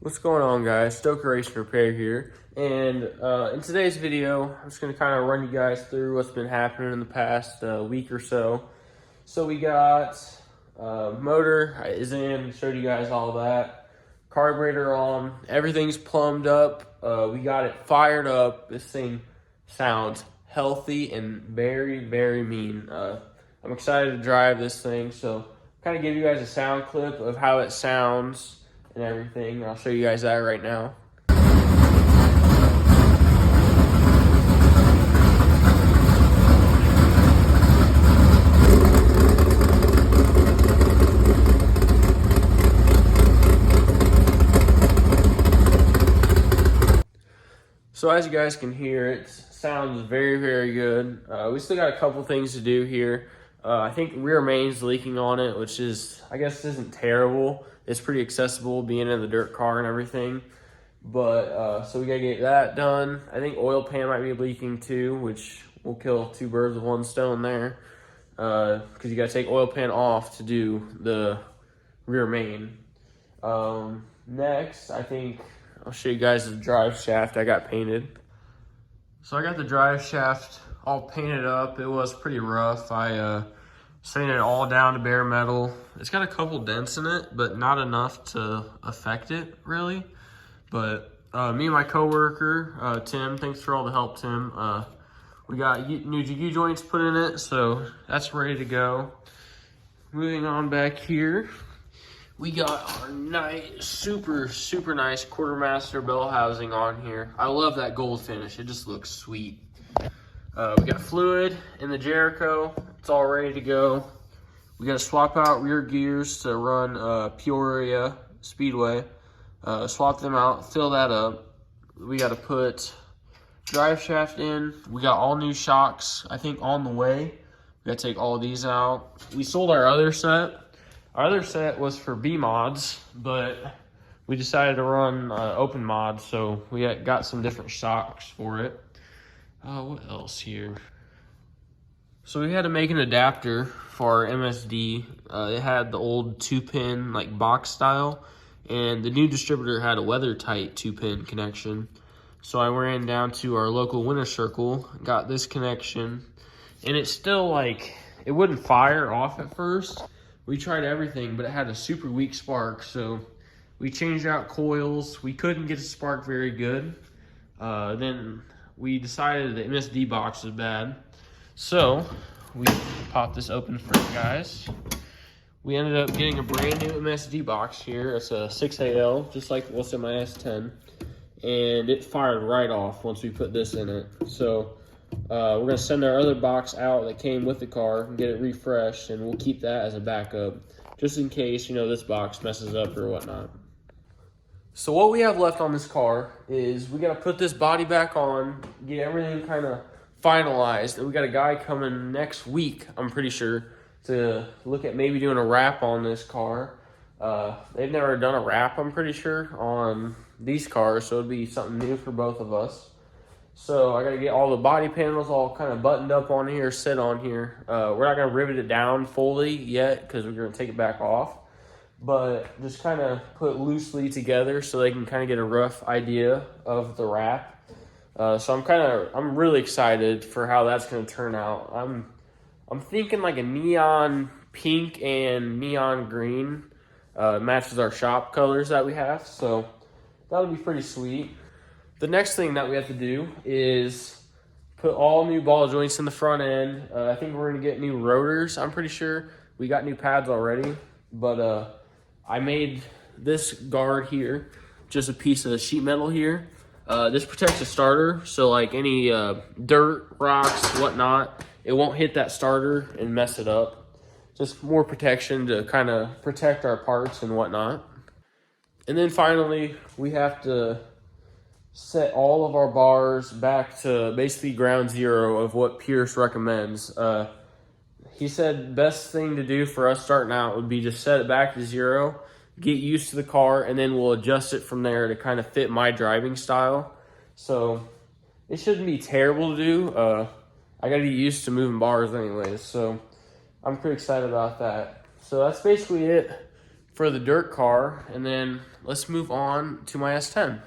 What's going on, guys? Stoker Race Repair here, and in today's video I'm just going to kind of run you guys through what's been happening in the past week or so. So we got motor is in, showed you guys all that, carburetor on, everything's plumbed up, we got it fired up. This thing sounds healthy and very mean. I'm excited to drive this thing, so kind of give you guys a sound clip of how it sounds and everything. I'll show you guys that right now. So as you guys can hear, it sounds very good. We still got a couple things to do here. I think rear main's leaking on it, which is, I guess, isn't terrible. It's pretty accessible being in the dirt car and everything. But, so we gotta get that done. I think oil pan might be leaking too, which will kill two birds with one stone there. Cause you gotta take oil pan off to do the rear main. Next, I think I'll show you guys the drive shaft I got painted. So I got the drive shaft all painted up. It was pretty rough. I sanded it all down to bare metal. It's got a couple dents in it, but not enough to affect it really. But me and my coworker, Tim, thanks for all the help, Tim. We got new U-joints put in it, so that's ready to go. Moving on back here, we got our nice, super nice quartermaster bell housing on here. I love that gold finish. It just looks sweet. We got fluid in the Jericho. It's all ready to go. We got to swap out rear gears to run Peoria Speedway. Swap them out, fill that up. We got to put drive shaft in. We got all new shocks, I think, on the way. We got to take all these out. We sold our other set. Our other set was for B mods, but we decided to run open mods, so we got some different shocks for it. What else here? So we had to make an adapter for our MSD. It had the old 2-pin like box style, and the new distributor had a weather tight 2-pin connection. So I ran down to our local Winter Circle, got this connection, and it's still like, it wouldn't fire off at first. We tried everything, but it had a super weak spark, so we changed out coils. We couldn't get a spark very good. Then we decided the MSD box was bad, so we popped this open for you guys. We ended up getting a brand new MSD box here. It's a 6AL, just like what's in my S10, and it fired right off once we put this in it. So we're gonna send our other box out that came with the car and get it refreshed, and we'll keep that as a backup, just in case, you know, this box messes up or whatnot. So what we have left on this car is we gotta put this body back on, get everything kind of finalized, and we got a guy coming next week, I'm pretty sure, to look at maybe doing a wrap on this car. They've never done a wrap, I'm pretty sure, on these cars, so it'd be something new for both of us. So I gotta get all the body panels all kind of buttoned up on here, set on here. We're not gonna rivet it down fully yet because we're gonna take it back off, but just kind of put loosely together so they can kind of get a rough idea of the wrap. So I'm really excited for how that's gonna turn out. I'm thinking like a neon pink and neon green matches our shop colors that we have, so that'll be pretty sweet. The next thing that we have to do is put all new ball joints in the front end. I think we're gonna get new rotors, I'm pretty sure. We got new pads already, but I made this guard here, just a piece of sheet metal here. This protects the starter, so like any dirt, rocks, whatnot, it won't hit that starter and mess it up. Just more protection to kind of protect our parts and whatnot. And then finally, we have to set all of our bars back to basically ground zero of what Pierce recommends. He said best thing to do for us starting out would be just set it back to zero, get used to the car, and then we'll adjust it from there to kind of fit my driving style. So it shouldn't be terrible to do. I gotta get used to moving bars anyways, so I'm pretty excited about that. So that's basically it for the dirt car, and then let's move on to my S10.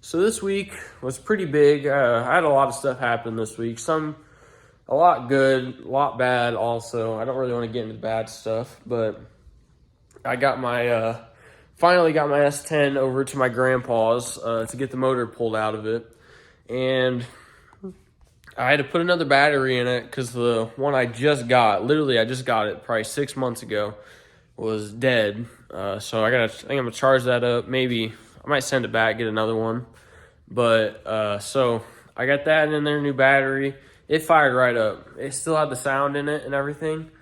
So this week was pretty big. I had a lot of stuff happen this week. A lot good, a lot bad also. I don't really want to get into the bad stuff, but I got my, finally got my S10 over to my grandpa's to get the motor pulled out of it. And I had to put another battery in it because the one I just got, literally I just got it probably 6 months ago, was dead. So I think I'm gonna charge that up. Maybe I might send it back, get another one. But so I got that in there, new battery. It fired right up. It still had the sound in it and everything,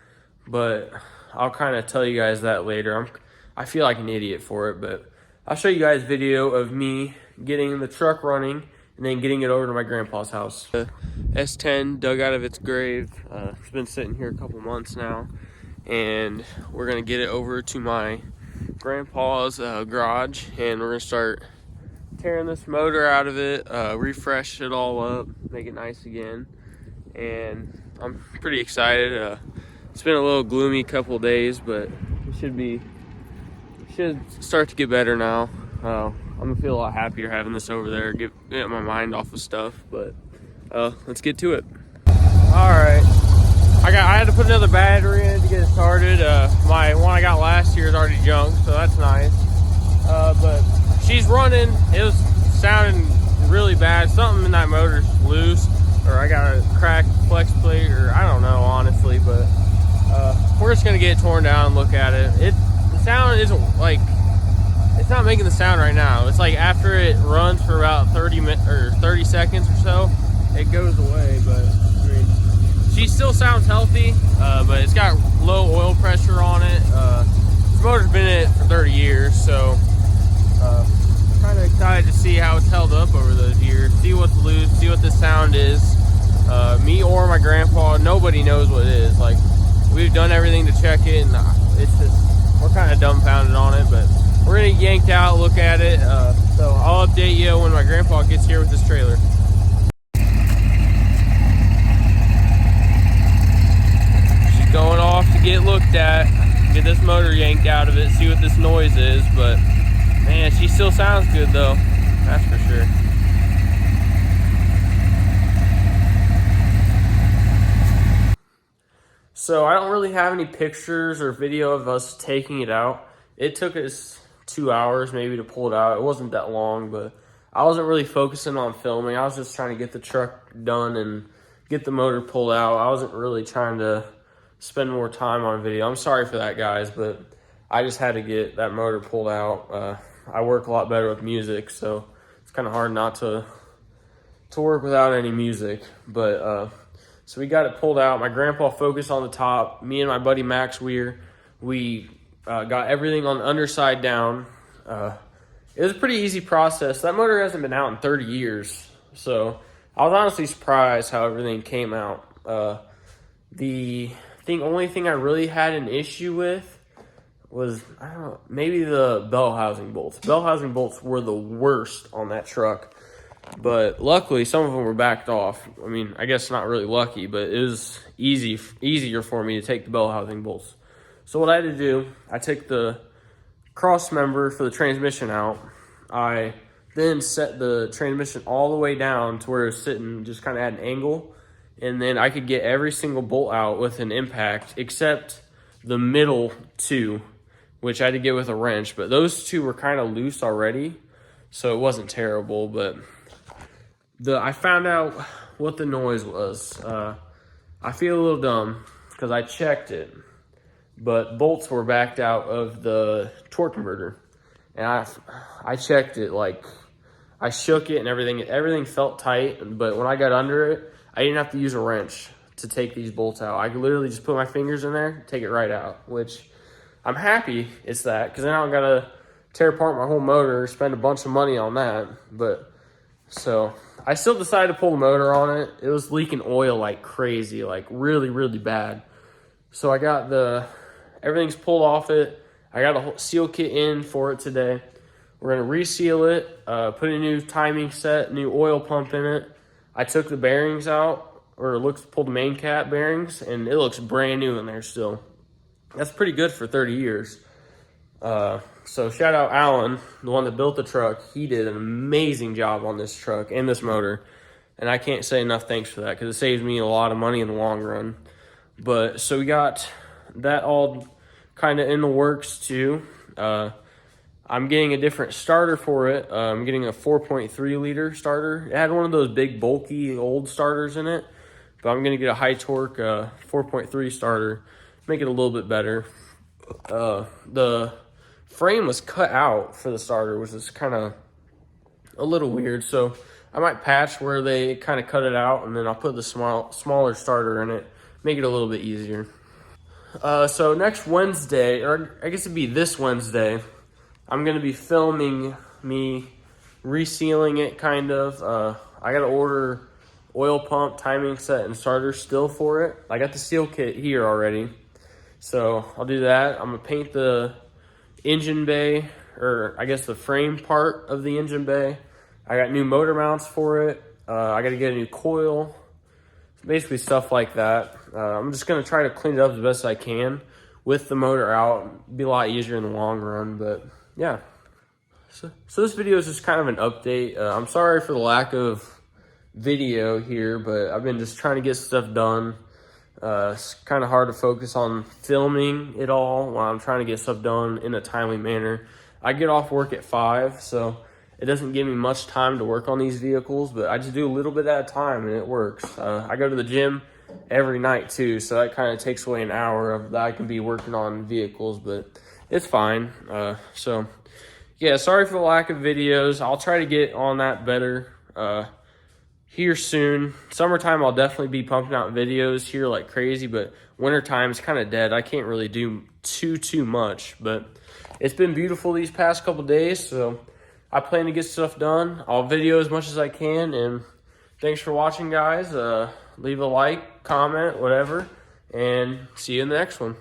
but I'll kind of tell you guys that later. I feel like an idiot for it, but I'll show you guys video of me getting the truck running and then getting it over to my grandpa's house. The S10 dug out of its grave. It's been sitting here a couple months now, and we're gonna get it over to my grandpa's garage, and we're gonna start tearing this motor out of it, refresh it all up, make it nice again. And I'm pretty excited. It's been a little gloomy couple of days, but it should start to get better now. I'm gonna feel a lot happier having this over there, get my mind off of stuff. But let's get to it. All right, I had to put another battery in to get it started. My one I got last year is already junk, so that's nice. But she's running. It was sounding really bad. Something in that motor's loose, or I got a cracked flex plate, or I don't know honestly. But we're just gonna get it torn down and look at it. The sound isn't like, it's not making the sound right now. It's like after it runs for about 30 seconds or so, it goes away. But I mean, she still sounds healthy, but it's got low oil pressure on it. This motor's been in it for 30 years, so kind of excited to see how it's held up over those years, see what's loose, see what the sound is. Me or my grandpa, nobody knows what it is. Like, we've done everything to check it, and it's just, we're kind of dumbfounded on it, but we're gonna get yanked out, look at it. So I'll update you when my grandpa gets here with his trailer. She's going off to get looked at, get this motor yanked out of it, see what this noise is. But man, she still sounds good though, that's for sure. So I don't really have any pictures or video of us taking it out. It took us 2 hours maybe to pull it out. It wasn't that long, but I wasn't really focusing on filming. I was just trying to get the truck done and get the motor pulled out. I wasn't really trying to spend more time on a video. I'm sorry for that, guys, but I just had to get that motor pulled out. I work a lot better with music, so it's kind of hard not to work without any music. But so we got it pulled out. My grandpa focused on the top. Me and my buddy Max Weir, we got everything on the underside down. It was a pretty easy process. That motor hasn't been out in 30 years, so I was honestly surprised how everything came out. The only thing I really had an issue with was, I don't know, maybe the bell housing bolts. Bell housing bolts were the worst on that truck, but luckily some of them were backed off. I mean, I guess not really lucky, but it was easier for me to take the bell housing bolts. So what I had to do, I took the cross member for the transmission out. I then set the transmission all the way down to where it was sitting, just kind of at an angle, and then I could get every single bolt out with an impact except the middle two, which I had to get with a wrench. But those two were kind of loose already, so it wasn't terrible. But I found out what the noise was. I feel a little dumb because I checked it, but bolts were backed out of the torque converter. And I checked it, like, I shook it and everything felt tight, but when I got under it, I didn't have to use a wrench to take these bolts out. I could literally just put my fingers in there, take it right out, which I'm happy it's that, because then I don't gotta tear apart my whole motor, spend a bunch of money on that. But so I still decided to pull the motor on it. It was leaking oil like crazy, like really, really bad. So I got everything's pulled off it. I got a whole seal kit in for it today. We're gonna reseal it, put a new timing set, new oil pump in it. I took the bearings out, pulled the main cap bearings, and it looks brand new in there still. That's pretty good for 30 years. So shout out Alan, the one that built the truck. He did an amazing job on this truck and this motor. And I can't say enough thanks for that because it saves me a lot of money in the long run. But so we got that all kind of in the works too. I'm getting a different starter for it. I'm getting a 4.3 liter starter. It had one of those big bulky old starters in it, but I'm gonna get a high torque 4.3 starter, make it a little bit better. The frame was cut out for the starter, which is kind of a little weird. So I might patch where they kind of cut it out, and then I'll put the smaller starter in it, make it a little bit easier. So next Wednesday, or I guess it'd be this Wednesday, I'm gonna be filming me resealing it, kind of. I gotta order oil pump, timing set, and starter still for it. I got the seal kit here already, so I'll do that. I'm gonna paint the engine bay, or I guess the frame part of the engine bay. I got new motor mounts for it. I gotta get a new coil, basically stuff like that. I'm just gonna try to clean it up as best I can with the motor out. It'll be a lot easier in the long run, but yeah. So this video is just kind of an update. I'm sorry for the lack of video here, but I've been just trying to get stuff done. It's kind of hard to focus on filming it all while I'm trying to get stuff done in a timely manner. I get off work at 5, so it doesn't give me much time to work on these vehicles, but I just do a little bit at a time and it works. I go to the gym every night too, so that kind of takes away an hour of that I can be working on vehicles, but it's fine. So yeah, sorry for the lack of videos. I'll try to get on that better here soon. Summertime, I'll definitely be pumping out videos here like crazy, but wintertime is kind of dead. I can't really do too much, but it's been beautiful these past couple days, so I plan to get stuff done. I'll video as much as I can, and thanks for watching, guys. Leave a like, comment, whatever, and see you in the next one.